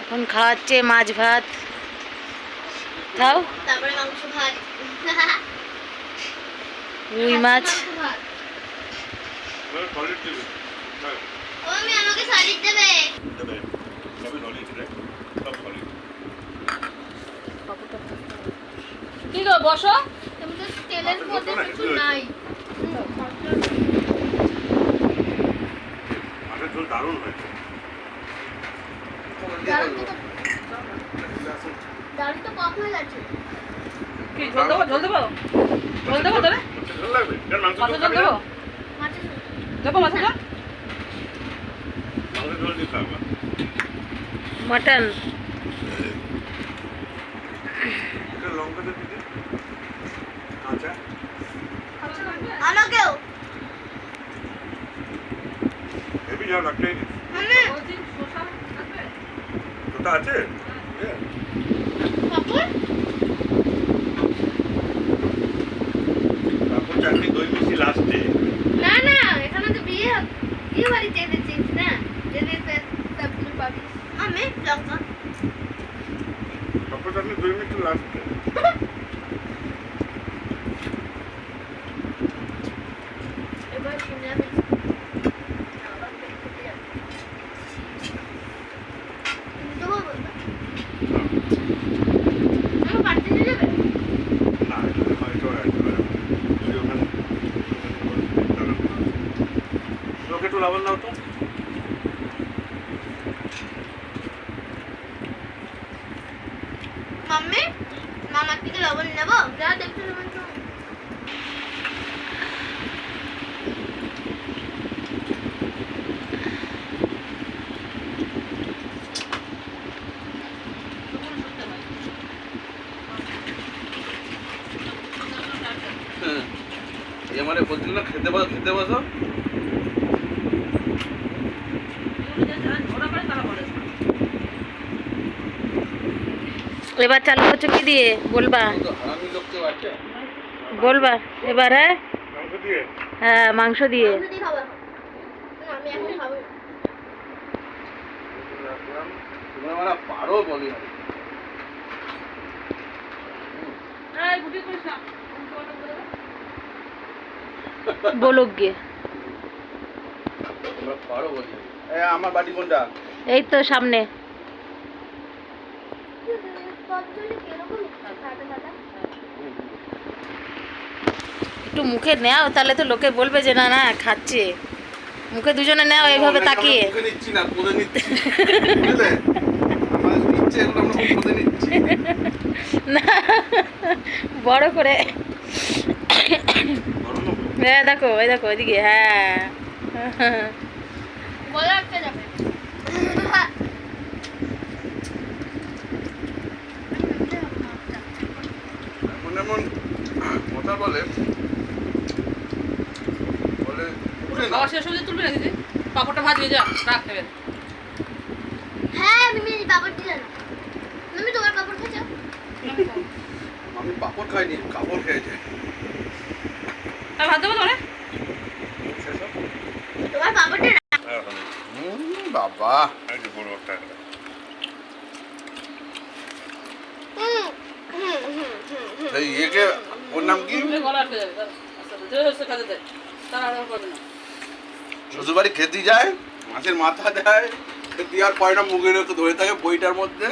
এখন খাওয়াচ্ছে মাছ ভাত। খাও। তারপরে মাংস ভাত। রুই মাছ। ও আমি আমাকে সলিড দেবে। কি গো বসো। তুমি তো তেলের মধ্যে কিছু নাই। মাছের ঝোল দারুণ হয়েছে। দাঁড়ি তো কম হয়ে গেছে। কি ঝোল দেবো ঝোল দেবো ঝোল দেবো তোরে ঝোল লাগবে? মাছের ঝোল দেবো মাছের ঝোল। দেবো মাছের ঝোল। মাছের ঝোল দিতে হবে। মটন। এটা লঙ্কা দিয়ে দিতে। আচ্ছা। আমাকেও। হেভি ঝাল একটাই দিস। মানে বলছি শসা আছে? ওটা আছে? পাপড়? তারপর চাটনি দই মিশি লাস্টে। না না এখানে তো বিয়ে বাড়িতে এনেছিস না জেনে সবগুলো পাবি। আমি লঙ্কা। তারপর চাটনি দই মিশি লাস্টে। এবার শিমলা মির্চ। দেবো বলবা। আমার পাঠিয়ে দিয়ে যাবে? না, এটা হয়তো একেবারে যদি ওখানে লোকে একটু লবণ দাও তো। মাম্মি মামার থেকে লবণ নেবো? যা দেখতে লবণ তো। এই মানে বলছিল না খেতে বসো খেতে বসো। এবার চালু করছো কি দিয়ে বলবা? তো হারামি লোক কেউ আছে? বলবা এবার। হ্যাঁ মাংস দিয়ে হ্যাঁ মাংস দিয়ে। মাংস দিয়ে খাবো এখন। না, আমি এখন খাবো না। রাখলাম। তোমরা মানে পারো বলি না। এই গুটি করিস না বলুক গিয়ে। তোমরা পারো বলি। আমার বাড়ি কোনটা? এই তো সামনে। কতজনে কিরকম খাটা খাটা? একটু মুখে নেও তাহলে তো লোকে বলবে যে না না খাচ্ছে। মুখে দুজনে নেও এইভাবে তাকিয়ে। মুখে নিচ্ছি না কোলে নিচ্ছি। বুঝলে? আমাদের নিচ্ছে এগুলো আমরা কোলে নিচ্ছি। না বড় করে। বড় লোক। হ্যাঁ দেখো এই দেখো এদিকে। হ্যাঁ বলে রাখতে যাবে। এমন এমন কথা বলে বলে উঠে না। বাবা শেষ হয়ে তুলবি না দিদি পাপড়টা ভাজিয়ে যা রাখ নেবেন। হ্যাঁ তুমি পাপড় দিলে না। তুমি তোমার পাপড় খেয়েছো? আমি পাপড় খাইনি কাপড় খেয়েছে। আর ভাত দেবো তোরে তোমার পাপড়টা না। হ্যাঁ, ওখানে। বাবা এই যে বড় একটা। এই ইয়েকে ওর নাম কি? তুমি গলা আটকে যাবে আস্তে আস্তে যে হচ্ছে কাজে দেয় তারা আর করবে না। শ্বশুরবাড়ি খেতে যায় মাছের মাথা দেয় খেতে আর পয়টা মুখে রেখে ধরে থাকে বইটার মধ্যে।